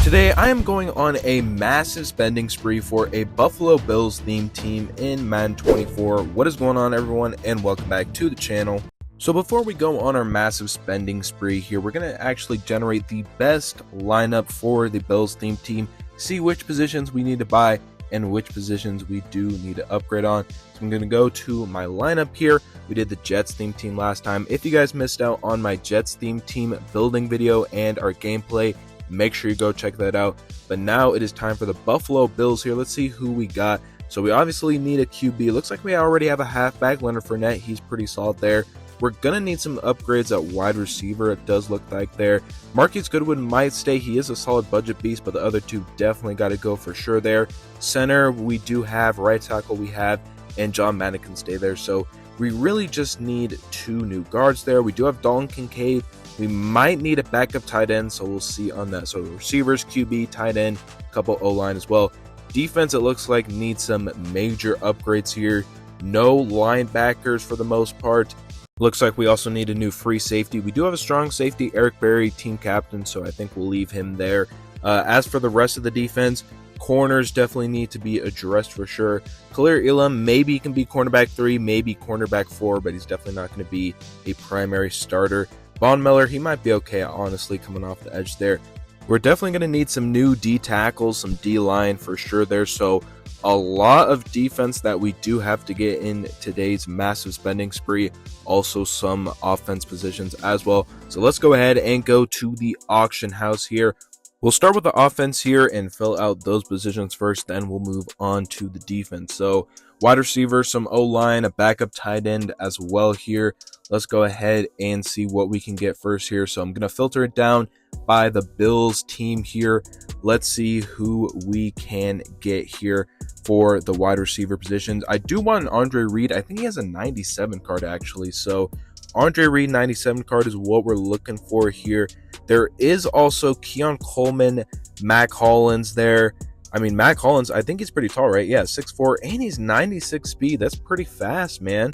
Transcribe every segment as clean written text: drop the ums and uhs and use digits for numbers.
Today, I am going on a massive spending spree for a Buffalo Bills themed team in Madden 24. What is going on, everyone, and welcome back to the channel. So before we go on our massive spending spree here, we're going to actually generate the best lineup for the Bills themed team, see which positions we need to buy and which positions we do need to upgrade on. So I'm going to go to my lineup here. We did the Jets themed team last time. If you guys missed out on my Jets themed team building video and our gameplay, make sure you go check that out. But now it is time for the Buffalo Bills here. Let's see who we got. So we obviously need a QB. It looks like we already have a halfback, Leonard Fournette. He's pretty solid there. We're going to need some upgrades at wide receiver, it does look like there. Marquise Goodwin might stay. He is a solid budget beast, but the other two definitely got to go for sure there. Center, we do have. Right tackle, we have. And John Madden can stay there. So we really just need two new guards there. We do have Dalton Kincaid. We might need a backup tight end, so we'll see on that. So receivers, QB, tight end, a couple O-line as well. Defense, it looks like, needs some major upgrades here. No linebackers for the most part. Looks like we also need a new free safety. We do have a strong safety, Eric Berry, team captain, so I think we'll leave him there. As for the rest of the defense, corners definitely need to be addressed for sure. Khalil Elam, maybe he can be cornerback 3, maybe cornerback 4, but he's definitely not going to be a primary starter. Von Miller, he might be okay, honestly, coming off the edge there. We're definitely going to need some new D tackles, some D line for sure there. So a lot of defense that we do have to get in today's massive spending spree. Also some offense positions as well. So let's go ahead and go to the auction house here. We'll start with the offense here and fill out those positions first, then we'll move on to the defense. So wide receiver, some O-line, a backup tight end as well here. Let's go ahead and see what we can get first here. So I'm going to filter it down by the Bills team here. Let's see who we can get here for the wide receiver positions. I do want an Andre Reed. I think he has a 97 card actually. So Andre Reed 97 card is what we're looking for here. There is also Keon Coleman, Mac Hollins there. I mean, Mac Hollins, I think he's pretty tall, right? Yeah, 6'4", and he's 96 speed. That's pretty fast, man.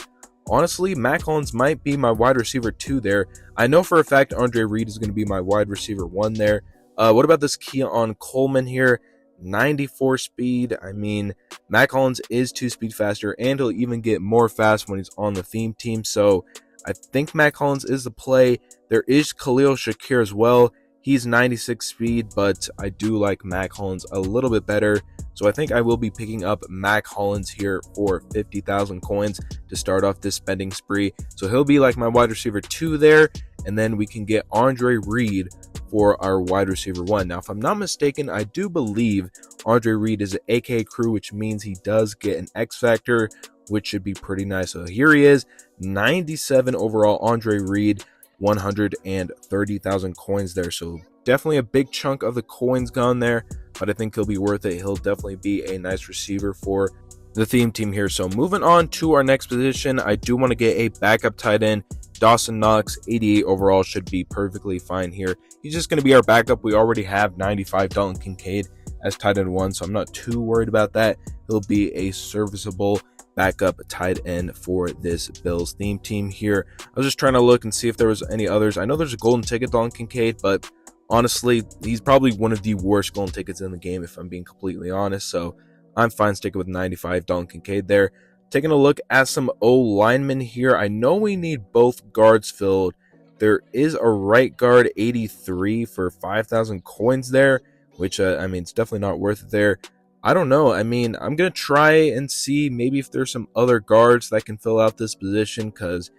Honestly, Mac Hollins might be my wide receiver 2 there. I know for a fact Andre Reed is going to be my wide receiver 1 there. What about this Keon Coleman here? 94 speed. I mean, Mac Hollins is 2 speed faster, and he'll even get more fast when he's on the theme team. So I think Mac Hollins is the play. There is Khalil Shakir as well. He's 96 speed, but I do like Mac Hollins a little bit better. So I think I will be picking up Mac Hollins here for 50,000 coins to start off this spending spree. So he'll be like my wide receiver 2 there. And then we can get Andre Reed for our wide receiver 1. Now, if I'm not mistaken, I do believe Andre Reed is an AK crew, which means he does get an X Factor, which should be pretty nice. So here he is, 97 overall Andre Reed, 130,000 coins there. So definitely a big chunk of the coins gone there, but I think he'll be worth it. He'll definitely be a nice receiver for the theme team here. So moving on to our next position, I do want to get a backup tight end. Dawson Knox, 88 overall, should be perfectly fine here. He's just going to be our backup. We already have 95 Dalton Kincaid as tight end 1, so I'm not too worried about that. He'll be a serviceable backup tight end for this Bills theme team here. I was just trying to look and see if there was any others. I know there's a golden ticket Dalton Kincaid, but honestly, he's probably one of the worst golden tickets in the game, if I'm being completely honest. So I'm fine sticking with 95 Dalton Kincaid there. Taking a look at some O-linemen here. I know we need both guards filled. There is a right guard 83 for 5,000 coins there, which, I mean, it's definitely not worth it there. I don't know. I mean, I'm going to try and see maybe if there's some other guards that can fill out this position, because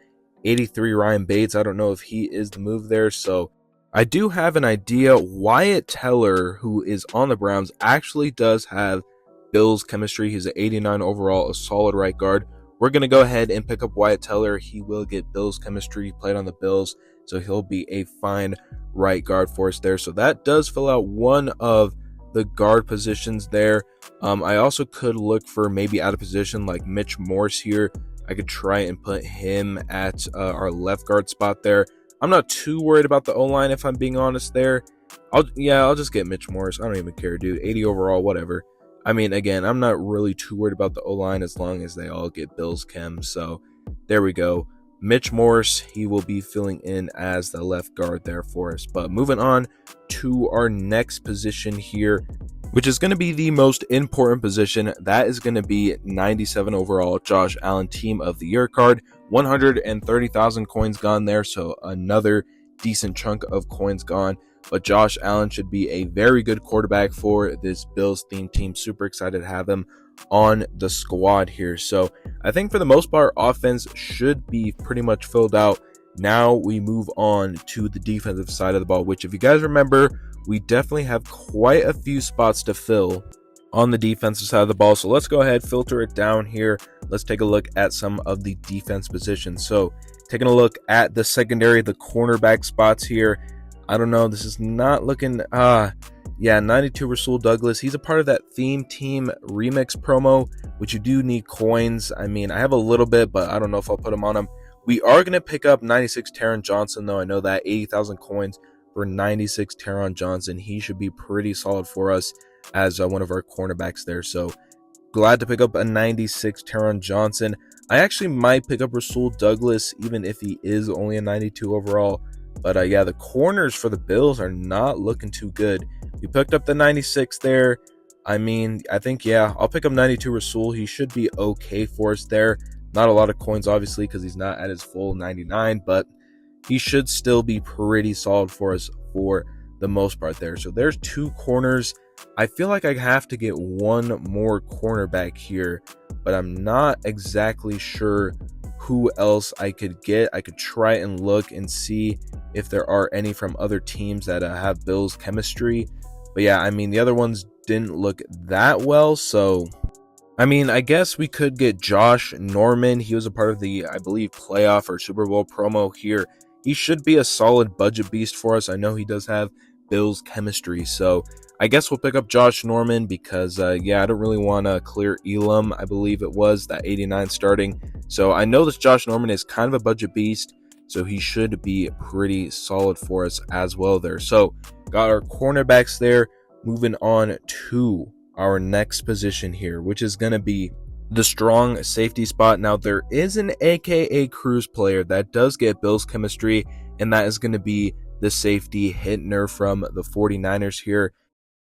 83 Ryan Bates, I don't know if he is the move there. So I do have an idea. Wyatt Teller, who is on the Browns, actually does have Bills chemistry. He's an 89 overall, a solid right guard. We're going to go ahead and pick up Wyatt Teller. He will get Bills chemistry. He played on the Bills, so he'll be a fine right guard for us there. So that does fill out one of the guard positions there. I also could look for maybe out of position like Mitch Morse here. I could try and put him at our left guard spot there. I'm not too worried about the O-line, if I'm being honest there. I'll just get Mitch Morse. I don't even care, dude. 80 overall, whatever. I mean, again, I'm not really too worried about the O-line as long as they all get Bills chem. So there we go. Mitch Morse, he will be filling in as the left guard there for us. But moving on to our next position here, which is going to be the most important position. That is going to be 97 overall Josh Allen Team of the Year card. 130,000 coins gone there, so another decent chunk of coins gone. But Josh Allen should be a very good quarterback for this Bills theme team. Super excited to have him on the squad here. So I think for the most part, offense should be pretty much filled out. Now we move on to the defensive side of the ball, which if you guys remember, we definitely have quite a few spots to fill on the defensive side of the ball. So let's go ahead, filter it down here. Let's take a look at some of the defense positions. So taking a look at the secondary, the cornerback spots here. I don't know, this is not looking, 92 Rasul Douglas. He's a part of that theme team remix promo, which you do need coins. I mean, I have a little bit, but I don't know if I'll put them on him. We are going to pick up 96 Taron Johnson, though. I know that 80,000 coins for 96 Taron Johnson. He should be pretty solid for us as one of our cornerbacks there. So glad to pick up a 96 Taron Johnson. I actually might pick up Rasul Douglas, even if he is only a 92 overall. But the corners for the Bills are not looking too good. We picked up the 96 there. I mean, I think, I'll pick up 92 Rasul. He should be okay for us there. Not a lot of coins, obviously, because he's not at his full 99, but he should still be pretty solid for us for the most part there. So there's two corners. I feel like I have to get one more cornerback here, but I'm not exactly sure who else I could get. I could try and look and see if there are any from other teams that have Bills chemistry. But the other ones didn't look that well. So, I guess we could get Josh Norman. He was a part of the, I believe, playoff or Super Bowl promo here. He should be a solid budget beast for us. I know he does have Bills chemistry. So I guess we'll pick up Josh Norman because, I don't really want to clear Elam. I believe it was that 89 starting. So I know this Josh Norman is kind of a budget beast. So he should be pretty solid for us as well there. So got our cornerbacks there. Moving on to our next position here, which is going to be the strong safety spot. Now there is an AKA Cruz player that does get Bills chemistry, and that is going to be the safety Hintner from the 49ers here.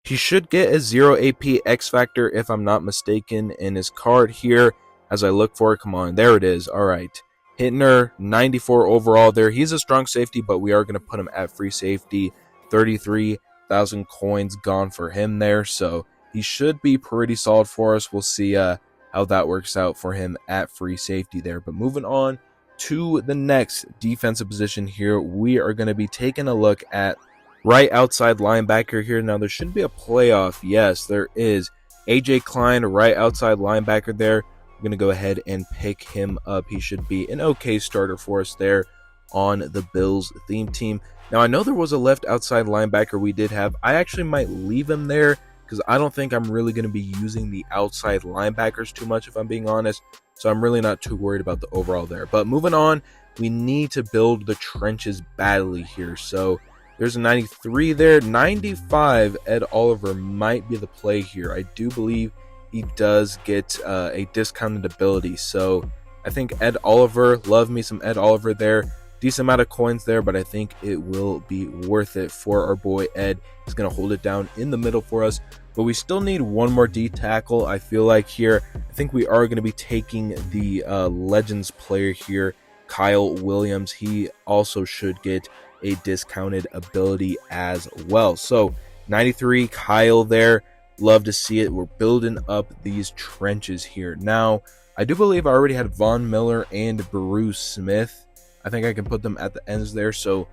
He should get a 0 AP X Factor if I'm not mistaken in his card here as I look for it. Come on, there it is. All right. Hintner, 94 overall there. He's a strong safety, but we are going to put him at free safety. 33,000 coins gone for him there. So he should be pretty solid for us. We'll see how that works out for him at free safety there. But moving on to the next defensive position here, we are going to be taking a look at right outside linebacker here. Now there should be a playoff. Yes, there is. AJ Klein, right outside linebacker there. I'm going to go ahead and pick him up. He should be an okay starter for us there on the Bills theme team. Now, I know there was a left outside linebacker we did have. I actually might leave him there because I don't think I'm really going to be using the outside linebackers too much, if I'm being honest. So I'm really not too worried about the overall there. But moving on, we need to build the trenches badly here. So there's a 93 there. 95, Ed Oliver might be the play here. I do believe he does get a discounted ability. So I think Ed Oliver, love me some Ed Oliver there. Decent amount of coins there, but I think it will be worth it for our boy Ed. He's going to hold it down in the middle for us. But we still need one more D tackle, I feel like here. I think we are going to be taking the Legends player here, Kyle Williams. He also should get a discounted ability as well. So 93, Kyle there. Love to see it. We're building up these trenches here. Now, I do believe I already had Von Miller and Bruce Smith. I think I can put them at the ends there. So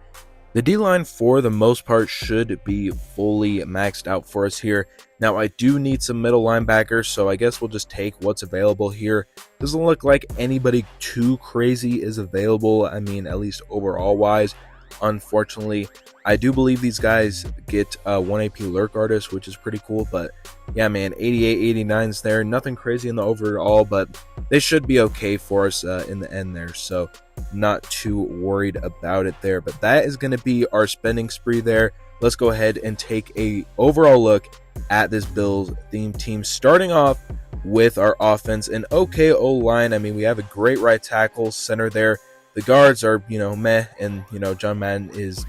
the D-line for the most part should be fully maxed out for us here. Now, I do need some middle linebackers, so I guess we'll just take what's available here. Doesn't look like anybody too crazy is available. I mean, at least overall wise. Unfortunately, I do believe these guys get 1 AP lurk artist, which is pretty cool. But yeah, man, 88, 89's there. Nothing crazy in the overall, but they should be okay for us in the end there. So not too worried about it there. But that is going to be our spending spree there. Let's go ahead and take a overall look at this Bills theme team, starting off with our offense. An okay O-line. I mean, we have a great right tackle, center there. The guards are, meh, and, John Madden is,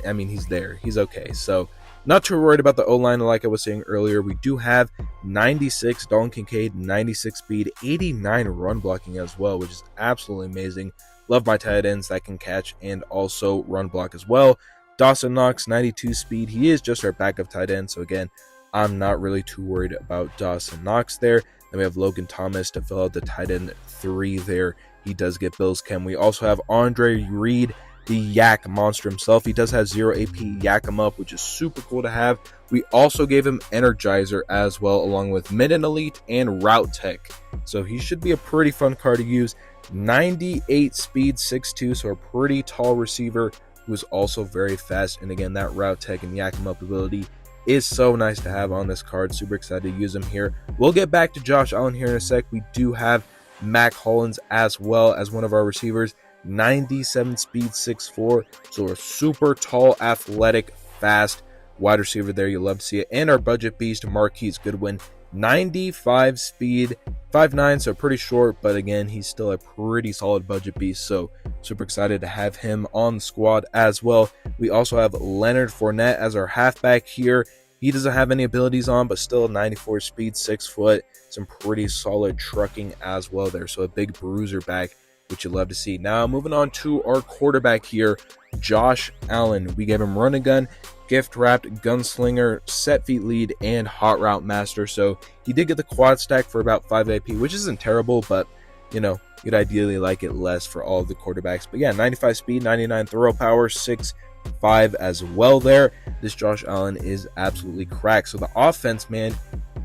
I mean, he's there. He's okay. So, not too worried about the O-line. Like I was saying earlier, we do have 96 Dalton Kincaid, 96 speed, 89 run blocking as well, which is absolutely amazing. Love my tight ends that can catch and also run block as well. Dawson Knox, 92 speed. He is just our backup tight end. So again, I'm not really too worried about Dawson Knox there. Then we have Logan Thomas to fill out the tight end 3 there. He does get Bills Chem. We also have Andre Reed, the Yak monster himself. He does have 0 AP, Yak him up, which is super cool to have. We also gave him Energizer as well, along with Midden Elite and Route Tech. So he should be a pretty fun card to use. 98 speed, 6'2", so a pretty tall receiver who is also very fast. And again, that Route Tech and Yak him up ability is so nice to have on this card. Super excited to use him here. We'll get back to Josh Allen here in a sec. We do have Mac Hollins as well as one of our receivers. 97 speed, 6'4", so a super tall, athletic, fast wide receiver there. You love to see it. And our budget beast, Marquise Goodwin, 95 speed, 5'9", so pretty short, but again, he's still a pretty solid budget beast, so super excited to have him on the squad as well. We also have Leonard Fournette as our halfback here. He doesn't have any abilities on, but still 94 speed, 6 foot, some pretty solid trucking as well there, so a big bruiser back, which you love to see. Now, moving on to our quarterback here, Josh Allen. We gave him Run and Gun, Gift Wrapped, Gunslinger, Set Feet Lead, and Hot Route Master. So he did get the quad stack for about 5 AP, which isn't terrible, but, you'd ideally like it less for all of the quarterbacks. But yeah, 95 speed, 99 throw power, 6'5" as well there. This Josh Allen is absolutely cracked. So the offense, man,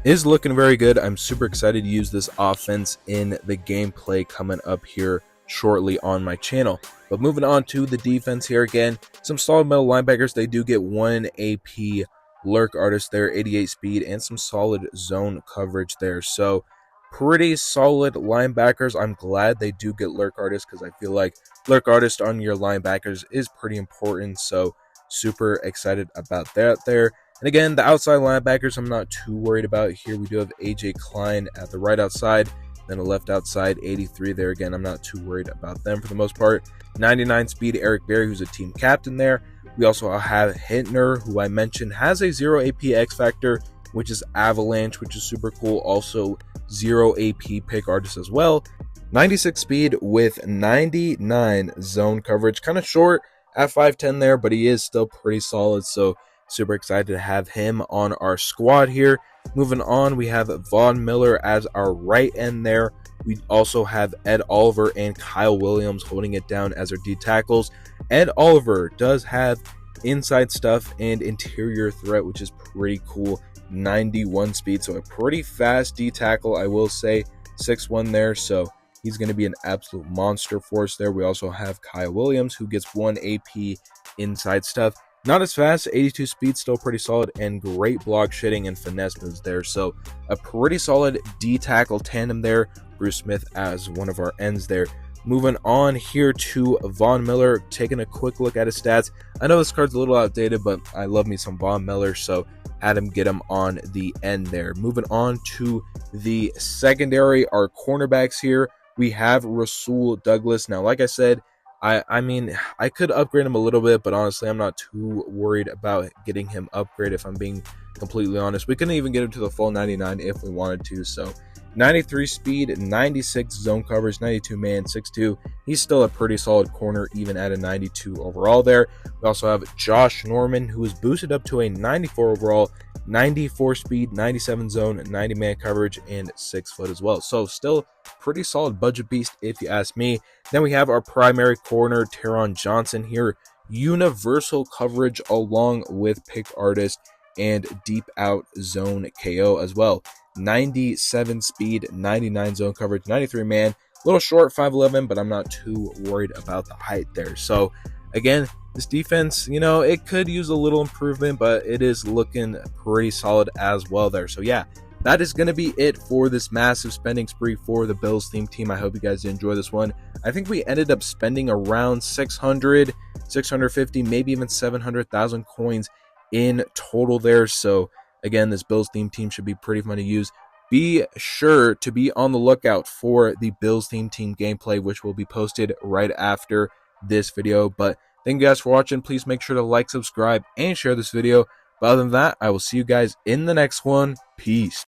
is looking very good. I'm super excited to use this offense in the gameplay coming up here shortly on my channel. But moving on to the defense here again, some solid middle linebackers. They do get 1 AP Lurk Artist there, 88 speed, and some solid zone coverage there. So pretty solid linebackers. I'm glad they do get Lurk Artist because I feel like Lurk Artist on your linebackers is pretty important. So super excited about that there. And again, the outside linebackers I'm not too worried about here. We do have AJ Klein at the right outside. Then a left outside, 83 there. Again, I'm not too worried about them for the most part. 99 speed, Eric Berry, who's a team captain there. We also have Hintner, who I mentioned has a 0 AP X Factor, which is Avalanche, which is super cool. Also 0 AP pick artist as well. 96 speed with 99 zone coverage. Kind of short at 5'10 there, but he is still pretty solid. So super excited to have him on our squad here. Moving on, we have Von Miller as our right end there. We also have Ed Oliver and Kyle Williams holding it down as our D tackles. Ed Oliver does have inside stuff and interior threat, which is pretty cool. 91 speed, so a pretty fast D tackle, I will say. 6'1 there, so he's going to be an absolute monster for us there. We also have Kyle Williams, who gets 1 AP inside stuff. Not as fast, 82 speed, still pretty solid, and great block shitting and finesse moves there. So a pretty solid D-tackle tandem there. Bruce Smith as one of our ends there. Moving on here to Von Miller, taking a quick look at his stats. I know this card's a little outdated, but I love me some Von Miller, so had him get him on the end there. Moving on to the secondary, our cornerbacks here. We have Rasul Douglas. Now, like I said, I mean, I could upgrade him a little bit, but honestly, I'm not too worried about getting him upgraded, if I'm being completely honest. We couldn't even get him to the full 99 if we wanted to, so 93 speed, 96 zone coverage, 92 man, 6'2". He's still a pretty solid corner, even at a 92 overall there. We also have Josh Norman, who is boosted up to a 94 overall, 94 speed, 97 zone, 90 man coverage, and 6 foot as well. So still pretty solid budget beast, if you ask me. Then we have our primary corner, Teron Johnson here. Universal coverage along with pick artist and deep out zone KO as well. 97 speed, 99 zone coverage, 93 man. A little short, 5'11", but I'm not too worried about the height there. So again, this defense, it could use a little improvement, but it is looking pretty solid as well there. So yeah, that is going to be it for this massive spending spree for the Bills theme team. I hope you guys enjoy this one. I think we ended up spending around 600, 650, maybe even 700,000 coins in total there. So again, this Bills theme team should be pretty fun to use. be sure to be on the lookout for the Bills team gameplay, which will be posted right after this video. But thank you guys for watching. Please make sure to like, subscribe, and share this video. But other than that, I will see you guys in the next one. Peace.